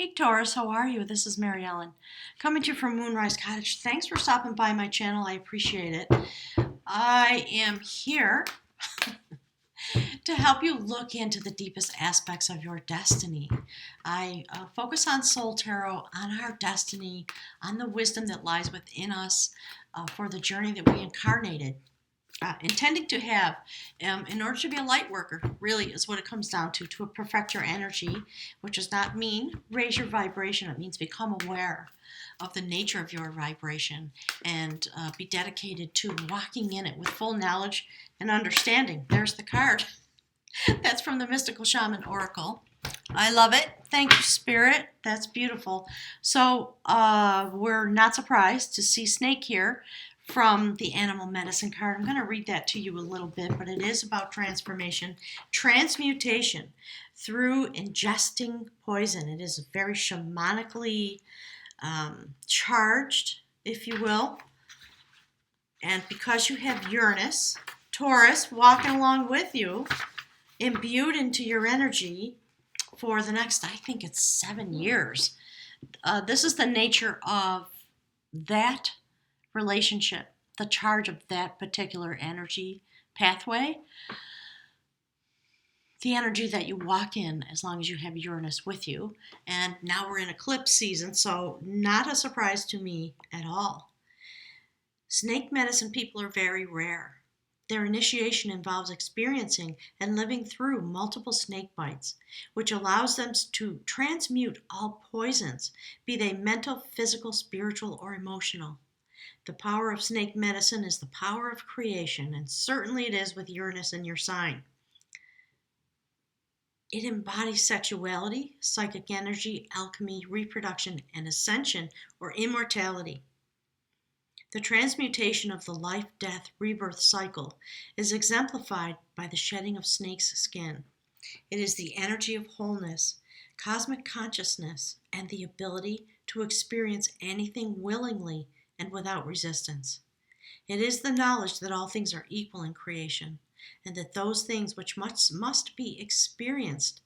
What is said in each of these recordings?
Hey Taurus, how are you? This is Mary Ellen, coming to you from Moonrise Cottage. Thanks for stopping by my channel. I appreciate it. I am here to help you look into the deepest aspects of your destiny. I focus on soul tarot, on our destiny, on the wisdom that lies within us for the journey that we incarnated. Intending to have in order to be a light worker, really is what it comes down to perfect your energy, which does not mean raise your vibration. It means become aware of the nature of your vibration and be dedicated to walking in it with full knowledge and understanding. There's the card. That's from the Mystical Shaman Oracle. I love it. Thank you, Spirit. That's beautiful. So we're not surprised to see Snake here from the Animal Medicine card. I'm going to read that to you a little bit, but it is about transformation, transmutation through ingesting poison. It is very shamanically charged, if you will. And because you have Uranus, Taurus, walking along with you, imbued into your energy for the next, I think it's 7 years. This is the nature of that relationship, the charge of that particular energy pathway, the energy that you walk in as long as you have Uranus with you. And now we're in eclipse season, so not a surprise to me at all. Snake medicine people are very rare. Their initiation involves experiencing and living through multiple snake bites, which allows them to transmute all poisons, be they mental, physical, spiritual, or emotional. The power of snake medicine is the power of creation, and certainly it is with Uranus in your sign. It embodies sexuality, psychic energy, alchemy, reproduction, and ascension or immortality. The transmutation of the life-death rebirth cycle is exemplified by the shedding of snake's skin. It is the energy of wholeness, cosmic consciousness, and the ability to experience anything willingly and without resistance. It is the knowledge that all things are equal in creation, and that those things which must be experienced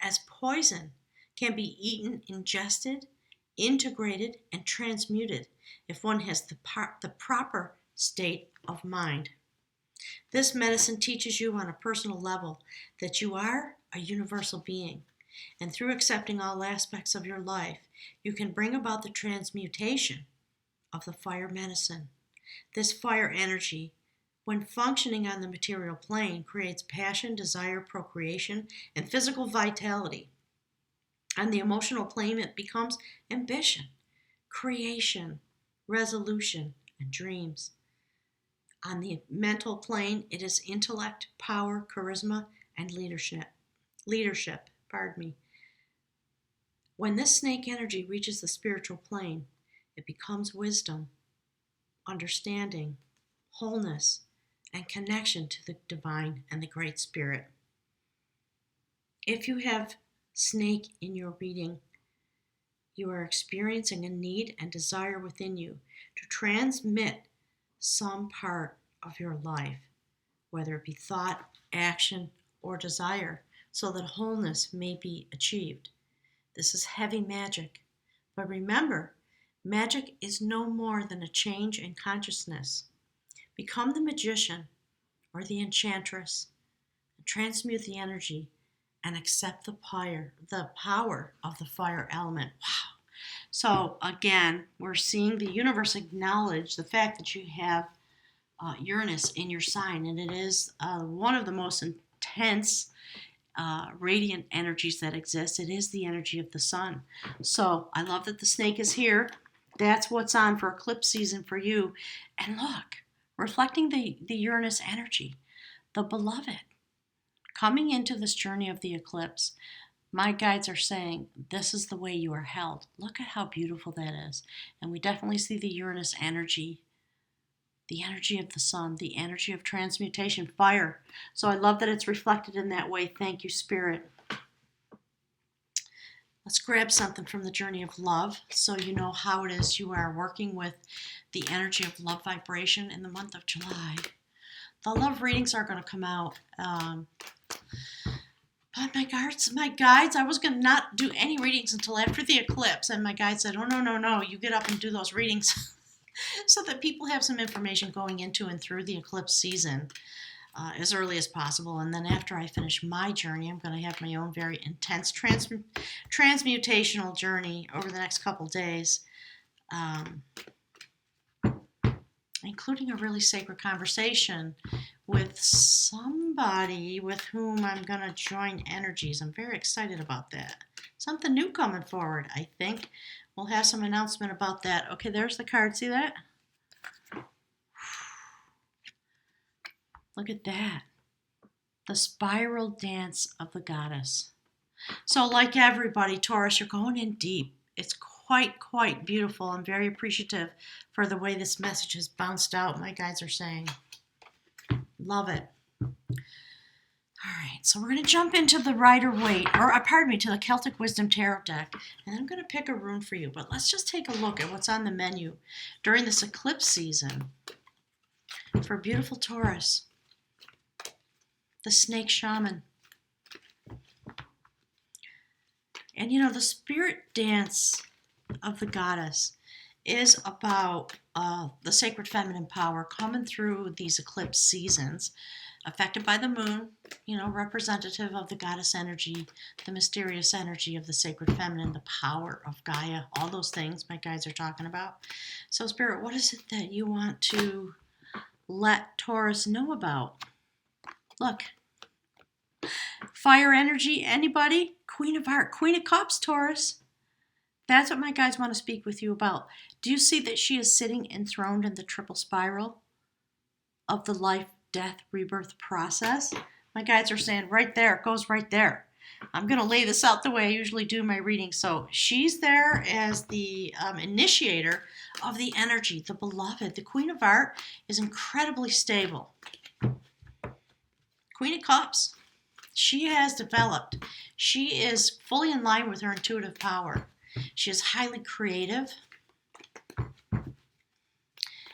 as poison can be eaten, ingested, integrated, and transmuted if one has the proper state of mind. This medicine teaches you on a personal level that you are a universal being, and through accepting all aspects of your life, you can bring about the transmutation of the fire medicine. This fire energy, when functioning on the material plane, creates passion, desire, procreation, and physical vitality. On the emotional plane, it becomes ambition, creation, resolution, and dreams. On the mental plane, it is intellect, power, charisma, and leadership. When this snake energy reaches the spiritual plane, it becomes wisdom, understanding, wholeness, and connection to the divine and the great spirit. If you have snake in your reading, you are experiencing a need and desire within you to transmit some part of your life, whether it be thought, action, or desire, so that wholeness may be achieved. This is heavy magic, but remember, magic is no more than a change in consciousness. Become the magician or the enchantress, and transmute the energy and accept the power of the fire element. Wow. So again, we're seeing the universe acknowledge the fact that you have Uranus in your sign, and it is one of the most intense radiant energies that exist. It is the energy of the sun. So I love that the snake is here. That's what's on for eclipse season for you. And look, reflecting the Uranus energy, the beloved, coming into this journey of the eclipse, my guides are saying, this is the way you are held. Look at how beautiful that is. And we definitely see the Uranus energy, the energy of the sun, the energy of transmutation, fire. So I love that it's reflected in that way. Thank you, Spirit. Let's grab something from the journey of love so you know how it is you are working with the energy of love vibration in the month of July. The love readings are going to come out. But my guides, I was going to not do any readings until after the eclipse. And my guide said, oh, no, you get up and do those readings so that people have some information going into and through the eclipse season as early as possible. And then after I finish my journey, I'm going to have my own very intense transmutational journey over the next couple days, including a really sacred conversation with somebody with whom I'm going to join energies. I'm very excited about that. Something new coming forward, I think. We'll have some announcement about that. Okay, there's the card. See that? Look at that. The spiral dance of the goddess. So like everybody, Taurus, you're going in deep. It's quite beautiful. I'm very appreciative for the way this message has bounced out, my guides are saying. Love it. All right, so we're going to jump into the Rider-Waite, to the Celtic Wisdom Tarot deck, and I'm going to pick a rune for you, but let's just take a look at what's on the menu during this eclipse season for beautiful Taurus. The Snake Shaman. And you know, the spirit dance of the goddess is about the sacred feminine power coming through these eclipse seasons, affected by the moon, you know, representative of the goddess energy, the mysterious energy of the sacred feminine, the power of Gaia, all those things my guides are talking about. So, Spirit, what is it that you want to let Taurus know about? Look. Fire energy, anybody? Queen of Hearts, Queen of Cups, Taurus. That's what my guides want to speak with you about. Do you see that she is sitting enthroned in the triple spiral of the life, death, rebirth process? My guides are saying right there, it goes right there. I'm going to lay this out the way I usually do my reading. So she's there as the initiator of the energy, the beloved. The Queen of Hearts is incredibly stable. Queen of Cups. She has developed. She is fully in line with her intuitive power. She is highly creative.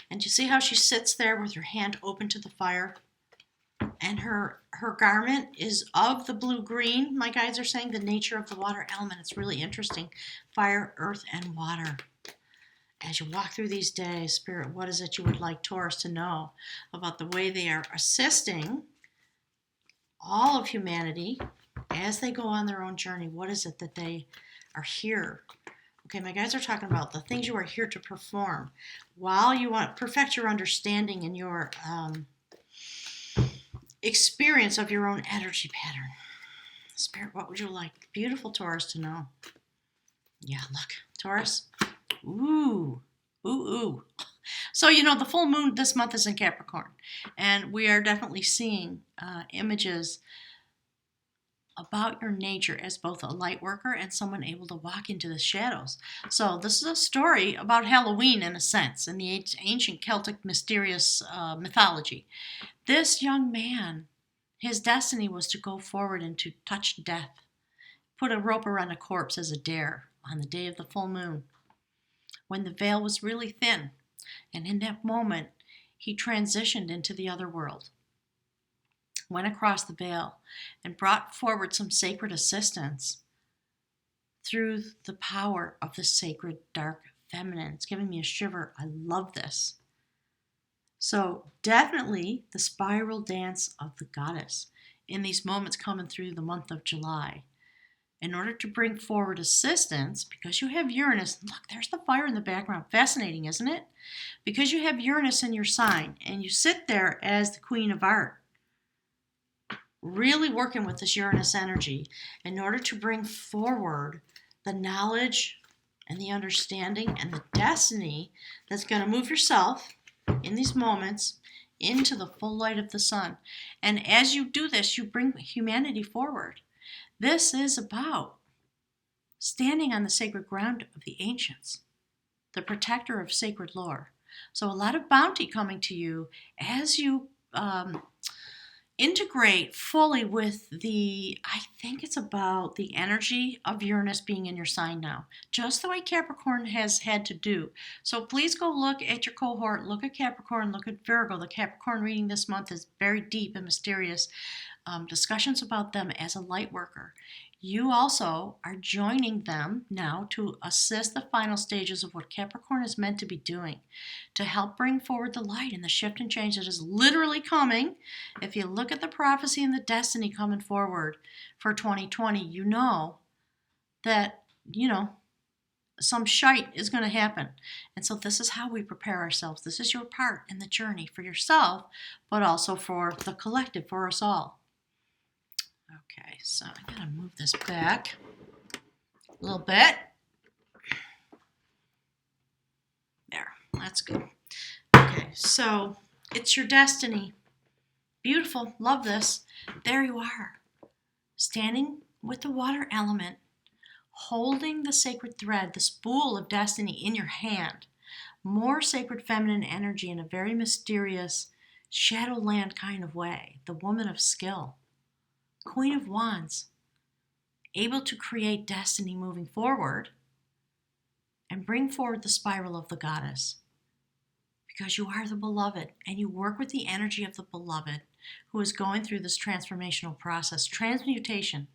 And you see how she sits there with her hand open to the fire? And her garment is of the blue-green. My guides are saying the nature of the water element. It's really interesting. Fire, earth, and water. As you walk through these days, Spirit, what is it you would like Taurus to know about the way they are assisting all of humanity as they go on their own journey? What is it that they are here? Okay, my guys are talking about the things you are here to perform while you want to perfect your understanding and your experience of your own energy pattern. Spirit, what would you like beautiful Taurus to know? Yeah, look, Taurus. Ooh. So, you know, the full moon this month is in Capricorn, and we are definitely seeing images about your nature as both a light worker and someone able to walk into the shadows. So this is a story about Halloween in a sense, in the ancient Celtic mysterious mythology. This young man, his destiny was to go forward and to touch death, put a rope around a corpse as a dare on the day of the full moon, when the veil was really thin. And in that moment, he transitioned into the other world, went across the veil, and brought forward some sacred assistance through the power of the sacred dark feminine. It's giving me a shiver. I love this. So definitely the spiral dance of the goddess in these moments coming through the month of July. In order to bring forward assistance, because you have Uranus, look, there's the fire in the background. Fascinating, isn't it? Because you have Uranus in your sign, and you sit there as the Queen of Hearts, really working with this Uranus energy in order to bring forward the knowledge and the understanding and the destiny that's going to move yourself in these moments into the full light of the sun. And as you do this, you bring humanity forward. This is about standing on the sacred ground of the ancients, the protector of sacred lore. So a lot of bounty coming to you as you integrate fully with I think it's about the energy of Uranus being in your sign now, just the way Capricorn has had to do. So please go look at your cohort, look at Capricorn, look at Virgo. The Capricorn reading this month is very deep and mysterious. discussions about them as a light worker. You also are joining them now to assist the final stages of what Capricorn is meant to be doing, to help bring forward the light and the shift and change that is literally coming. If you look at the prophecy and the destiny coming forward for 2020, you know that, some shite is going to happen. And so this is how we prepare ourselves. This is your part in the journey for yourself, but also for the collective, for us all. Okay, so I gotta move this back a little bit. There, that's good. Okay, so it's your destiny. Beautiful, love this. There you are, standing with the water element, holding the sacred thread, the spool of destiny in your hand. More sacred feminine energy in a very mysterious Shadowland kind of way. The woman of skill. Queen of Wands, able to create destiny moving forward and bring forward the spiral of the goddess. Because you are the beloved and you work with the energy of the beloved who is going through this transformational process, transmutation,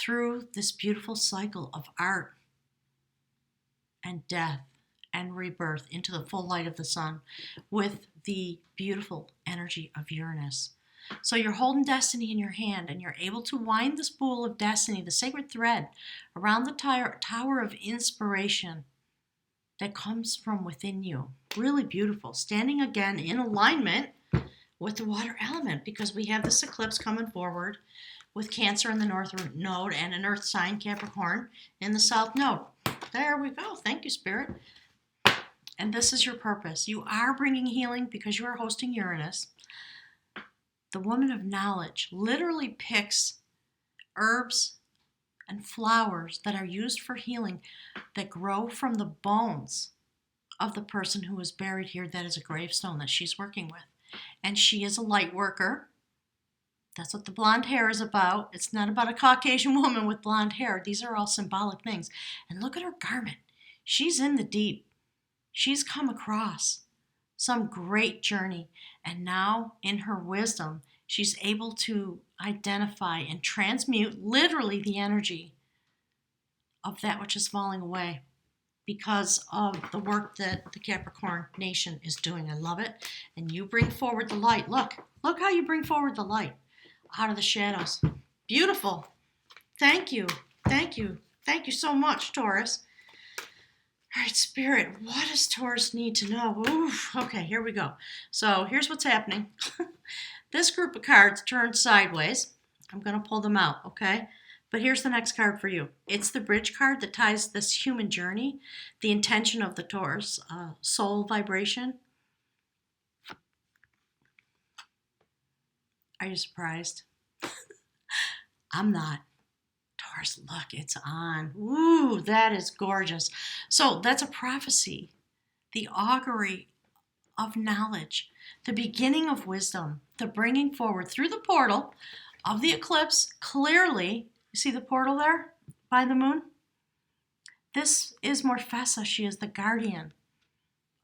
through this beautiful cycle of art and death and rebirth into the full light of the sun with the beautiful energy of Uranus. So you're holding destiny in your hand and you're able to wind the spool of destiny, the sacred thread, around the tower of inspiration that comes from within you. Really beautiful. Standing again in alignment with the water element, because we have this eclipse coming forward with Cancer in the north node and an earth sign, Capricorn, in the south node. There we go. Thank you, Spirit. And this is your purpose. You are bringing healing because you are hosting Uranus. The woman of knowledge literally picks herbs and flowers that are used for healing that grow from the bones of the person who is buried here. That is a gravestone that she's working with. And she is a light worker. That's what the blonde hair is about. It's not about a Caucasian woman with blonde hair. These are all symbolic things. And look at her garment. She's in the deep. She's come across some great journey. And now, in her wisdom, she's able to identify and transmute literally the energy of that which is falling away because of the work that the Capricorn nation is doing. I love it. And you bring forward the light. Look how you bring forward the light out of the shadows. Beautiful. Thank you. Thank you. Thank you so much, Taurus. All right, Spirit, what does Taurus need to know? Oof, okay, here we go. So here's what's happening. This group of cards turned sideways. I'm going to pull them out, okay? But here's the next card for you. It's the bridge card that ties this human journey, the intention of the Taurus, soul vibration. Are you surprised? I'm not. Taurus, look, it's on. Ooh, that is gorgeous. So that's a prophecy, the augury of knowledge, the beginning of wisdom, the bringing forward through the portal of the eclipse. Clearly, you see the portal there by the moon? This is Morfessa. She is the guardian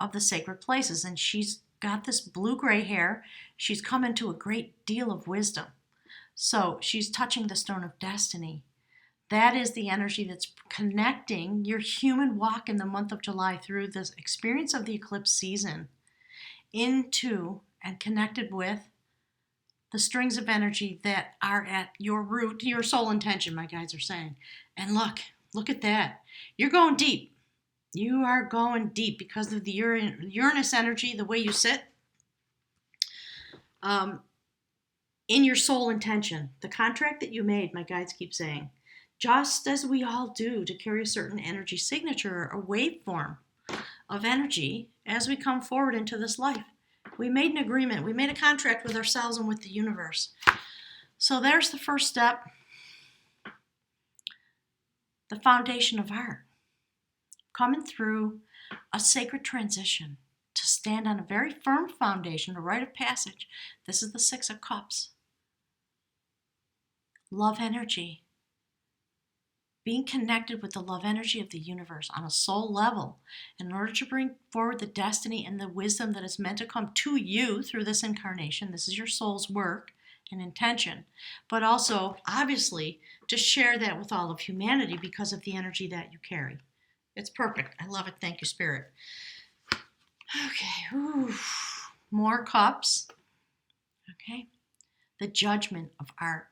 of the sacred places, and she's got this blue-gray hair. She's come into a great deal of wisdom. So she's touching the stone of destiny. That is the energy that's connecting your human walk in the month of July through this experience of the eclipse season into and connected with the strings of energy that are at your root, your soul intention, my guides are saying. And look at that. You're going deep. You are going deep because of the Uranus energy, the way you sit. In your soul intention, the contract that you made, my guides keep saying, just as we all do to carry a certain energy signature, a waveform of energy as we come forward into this life. We made an agreement. We made a contract with ourselves and with the universe. So there's the first step, the foundation of art. Coming through a sacred transition to stand on a very firm foundation, a rite of passage. This is the Six of Cups. Love energy. Being connected with the love energy of the universe on a soul level in order to bring forward the destiny and the wisdom that is meant to come to you through this incarnation. This is your soul's work and intention, but also, obviously, to share that with all of humanity because of the energy that you carry. It's perfect. I love it. Thank you, Spirit. Okay. Ooh. More cups. Okay. The judgment of art.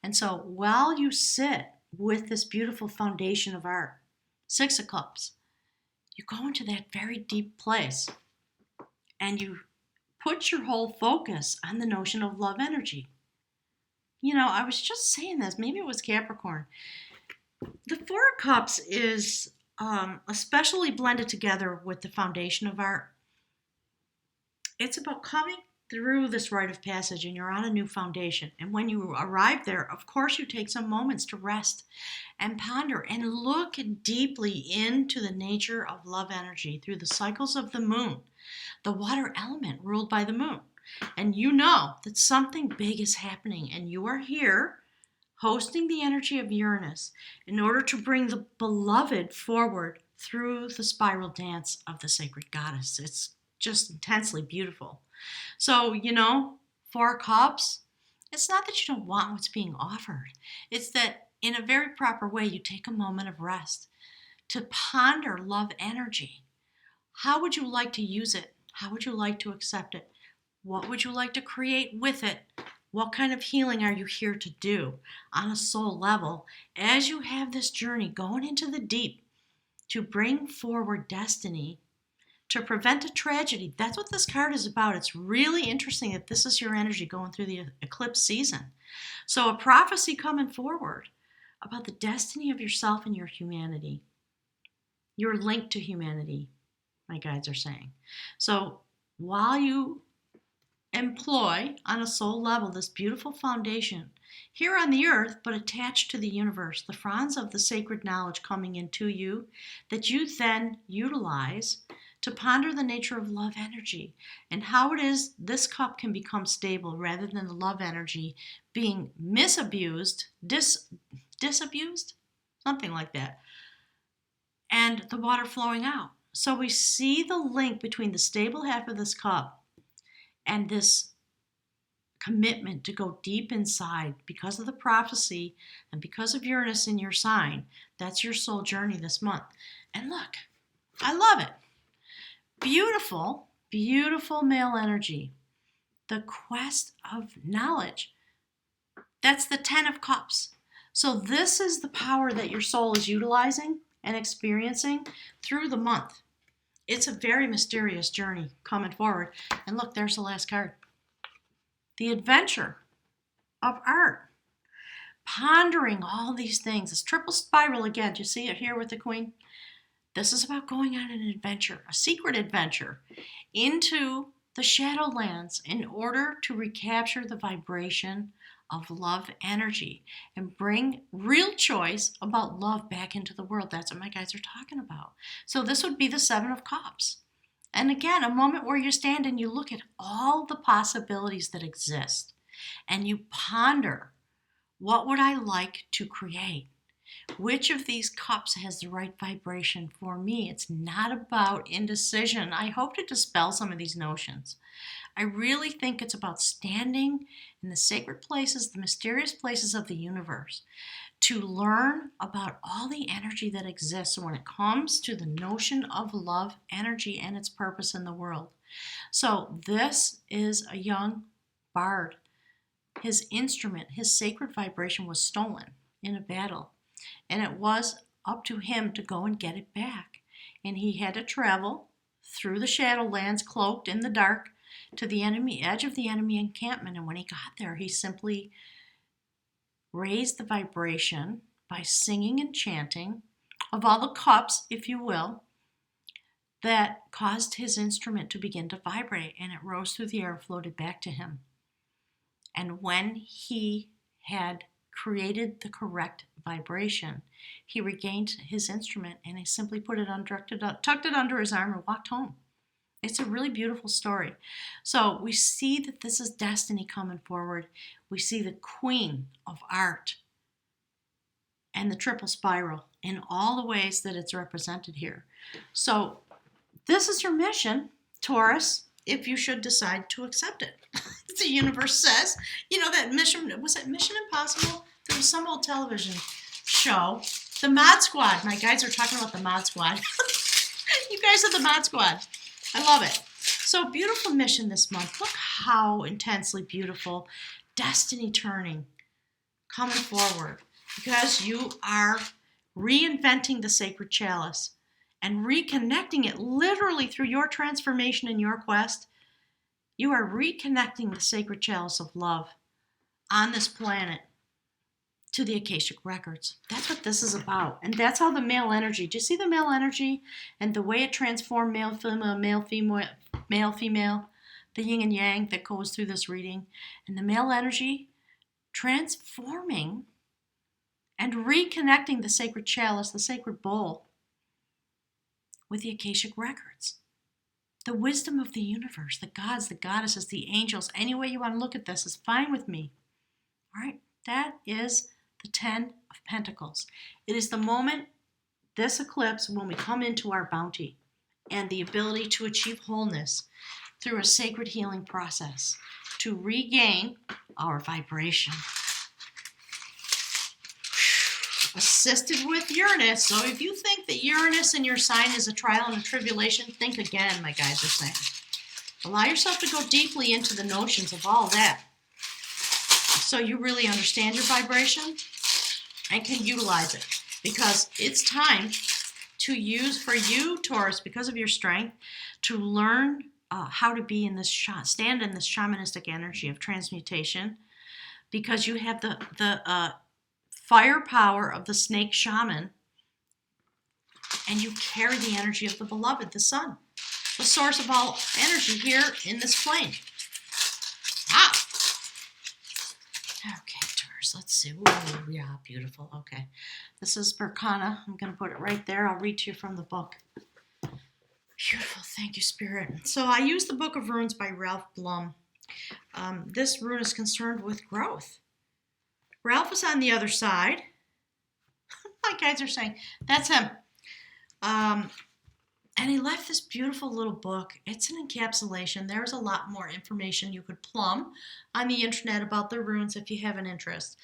And so while you sit with this beautiful foundation of art, Six of Cups, you go into that very deep place and you put your whole focus on the notion of love energy. You know, I was just saying this, maybe it was Capricorn. The Four of Cups is especially blended together with the foundation of art. It's about coming through this rite of passage and you're on a new foundation. And when you arrive there, of course, you take some moments to rest and ponder and look deeply into the nature of love energy through the cycles of the moon, the water element ruled by the moon. And you know that something big is happening and you are here hosting the energy of Uranus in order to bring the beloved forward through the spiral dance of the sacred goddess. It's just intensely beautiful. So, you know, Four Cups, it's not that you don't want what's being offered. It's that in a very proper way, you take a moment of rest to ponder love energy. How would you like to use it? How would you like to accept it? What would you like to create with it? What kind of healing are you here to do on a soul level as you have this journey going into the deep to bring forward destiny, to prevent a tragedy? That's what this card is about. It's really interesting that this is your energy going through the eclipse season. So a prophecy coming forward about the destiny of yourself and your humanity. Your link to humanity, my guides are saying. So while you employ on a soul level this beautiful foundation here on the earth, but attached to the universe, the fronds of the sacred knowledge coming into you that you then utilize to ponder the nature of love energy and how it is this cup can become stable rather than the love energy being misabused, disabused, something like that, and the water flowing out. So we see the link between the stable half of this cup and this commitment to go deep inside because of the prophecy and because of Uranus in your sign. That's your soul journey this month. And look, I love it. Beautiful, beautiful male energy. The quest of knowledge. That's the 10 of Cups. So this is the power that your soul is utilizing and experiencing through the month. It's a very mysterious journey coming forward. And look, there's the last card. The adventure of art. Pondering all these things. This triple spiral again. Do you see it here with the Queen? This is about going on an adventure, a secret adventure, into the Shadowlands in order to recapture the vibration of love energy and bring real choice about love back into the world. That's what my guides are talking about. So this would be the 7 of Cups. And again, a moment where you stand and you look at all the possibilities that exist and you ponder, what would I like to create? Which of these cups has the right vibration for me? It's not about indecision. I hope to dispel some of these notions. I really think it's about standing in the sacred places, the mysterious places of the universe, to learn about all the energy that exists when it comes to the notion of love energy and its purpose in the world. So this is a young bard. His instrument, his sacred vibration was stolen in a battle, and it was up to him to go and get it back. And he had to travel through the Shadowlands, cloaked in the dark, to the edge of the enemy encampment. And when he got there, he simply raised the vibration by singing and chanting of all the cups, if you will, that caused his instrument to begin to vibrate, and it rose through the air and floated back to him. And when he had created the correct vibration, he regained his instrument and he simply put it on, tucked it under his arm and walked home. It's a really beautiful story. So we see that this is destiny coming forward. We see the Queen of Art and the triple spiral in all the ways that it's represented here. So this is your mission, Taurus. if you should decide to accept it. The universe says, that was it Mission Impossible? There was some old television show. The Mod Squad. My guys are talking about the Mod Squad. You guys are the Mod Squad. I love it. So beautiful mission this month. Look how intensely beautiful. Destiny turning. Coming forward. Because you are reinventing the sacred chalice and reconnecting it literally through your transformation and your quest. You are reconnecting the sacred chalice of love on this planet to the Akashic records. That's what this is about. And that's how the male energy, do you see the male energy and the way it transformed male, female, the yin and yang that goes through this reading, and the male energy transforming and reconnecting the sacred chalice, the sacred bowl, with the Akashic records. The wisdom of the universe, the gods, the goddesses, the angels, any way you want to look at this is fine with me. All right, that is the 10 of Pentacles. It is the moment, this eclipse, when we come into our bounty and the ability to achieve wholeness through a sacred healing process to regain our vibration. Assisted with Uranus. So if you think that Uranus in your sign is a trial and a tribulation, think again, my guys are saying. Allow yourself to go deeply into the notions of all that, so you really understand your vibration and can utilize it. Because it's time to use, for you, Taurus, because of your strength, to learn how to be in this, stand in this shamanistic energy of transmutation, because you have the firepower of the snake shaman, and you carry the energy of the beloved, the sun, the source of all energy here in this plane. Okay, Taurus, let's see. Ooh, yeah, beautiful. Okay, this is Berkana. I'm going to put it right there. I'll read to you from the book. Beautiful. Thank you, Spirit. So I use the Book of Runes by Ralph Blum. This rune is concerned with growth. Ralph is on the other side. My guys are saying, that's him. And he left this beautiful little book. It's an encapsulation. There's a lot more information you could plumb on the internet about the runes if you have an interest.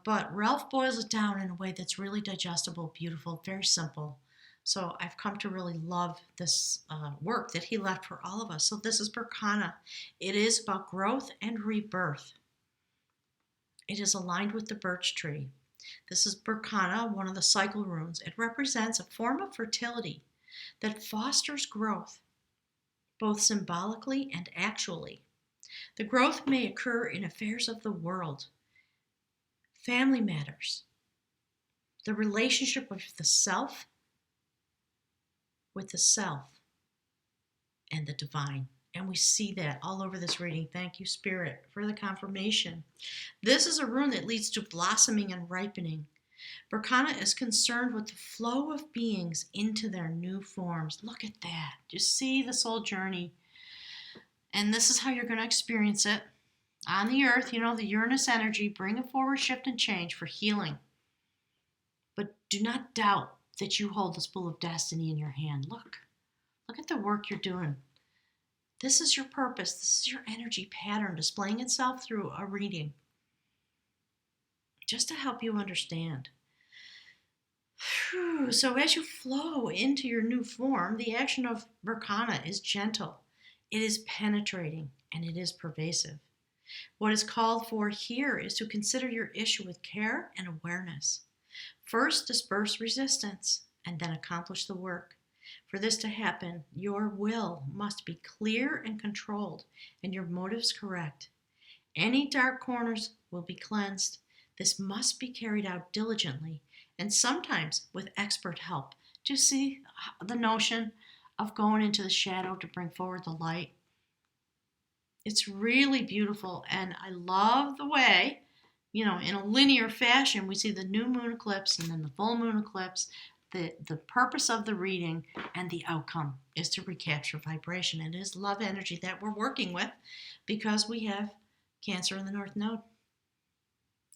But Ralph boils it down in a way that's really digestible, beautiful, very simple. So I've come to really love this work that he left for all of us. So this is Berkana. It is about growth and rebirth. It is aligned with the birch tree. This is Berkana, one of the cycle runes. It represents a form of fertility that fosters growth, both symbolically and actually. The growth may occur in affairs of the world, family matters, the relationship with the self, and the divine. And we see that all over this reading. Thank you, Spirit, for the confirmation. This is a rune that leads to blossoming and ripening. Berkana is concerned with the flow of beings into their new forms. Look at that. Just see the soul journey. And this is how you're going to experience it. On the earth, the Uranus energy, bring a forward shift and change for healing. But do not doubt that you hold the spool of destiny in your hand. Look at the work you're doing. This is your purpose. This is your energy pattern displaying itself through a reading, just to help you understand. So as you flow into your new form, the action of Berkana is gentle. It is penetrating, and it is pervasive. What is called for here is to consider your issue with care and awareness. First, disperse resistance, and then accomplish the work. For this to happen, your will must be clear and controlled, and your motives correct. Any dark corners will be cleansed. This must be carried out diligently, and sometimes with expert help. Do you see the notion of going into the shadow to bring forward the light? It's really beautiful, and I love the way, in a linear fashion, we see the new moon eclipse and then the full moon eclipse. The purpose of the reading and the outcome is to recapture vibration. It is love energy that we're working with because we have Cancer in the North Node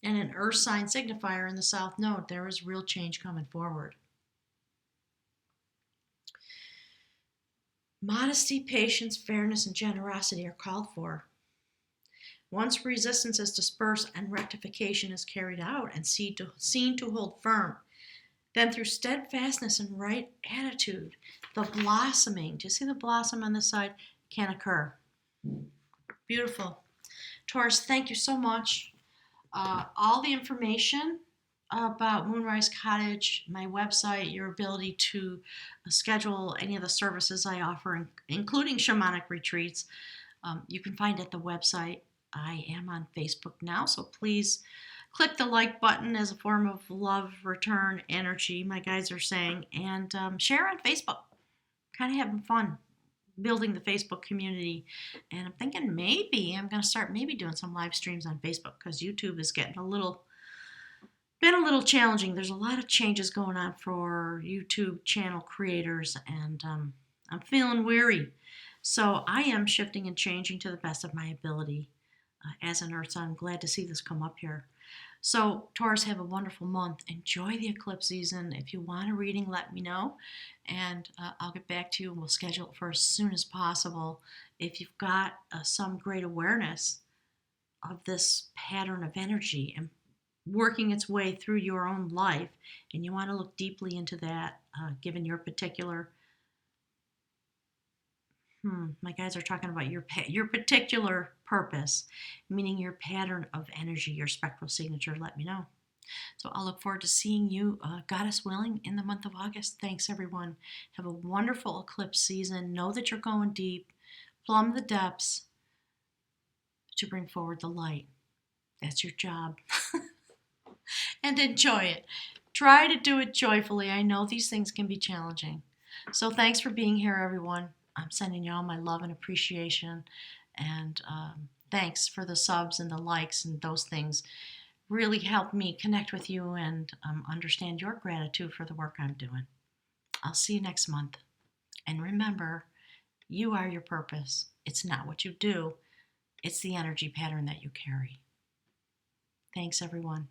and an Earth sign signifier in the South Node. There is real change coming forward. Modesty, patience, fairness, and generosity are called for. Once resistance is dispersed and rectification is carried out and seen to hold firm, then through steadfastness and right attitude, the blossoming, do you see the blossom on this side, can occur. Beautiful. Taurus, thank you so much. All the information about Moonrise Cottage, my website, your ability to schedule any of the services I offer, including shamanic retreats, you can find at the website. I am on Facebook now, so please click the like button as a form of love, return, energy, my guides are saying, and share on Facebook. Kind of having fun building the Facebook community, and I'm thinking maybe I'm going to start doing some live streams on Facebook because YouTube is getting been a little challenging. There's a lot of changes going on for YouTube channel creators, and I'm feeling weary. So I am shifting and changing to the best of my ability as an Earth sign. I'm glad to see this come up here. So Taurus, have a wonderful month. Enjoy the eclipse season. If you want a reading, let me know, and I'll get back to you, and we'll schedule it for as soon as possible. If you've got some great awareness of this pattern of energy and working its way through your own life, and you want to look deeply into that, given your particular my guys are talking about your particular purpose, meaning your pattern of energy, your spectral signature, let me know. So I'll look forward to seeing you, Goddess willing, in the month of August. Thanks, everyone. Have a wonderful eclipse season. Know that you're going deep. Plumb the depths to bring forward the light. That's your job. And enjoy it. Try to do it joyfully. I know these things can be challenging. So thanks for being here, everyone. I'm sending you all my love and appreciation. And thanks for the subs and the likes, and those things really help me connect with you and understand your gratitude for the work I'm doing. I'll see you next month. And remember, you are your purpose. It's not what you do. It's the energy pattern that you carry. Thanks, everyone.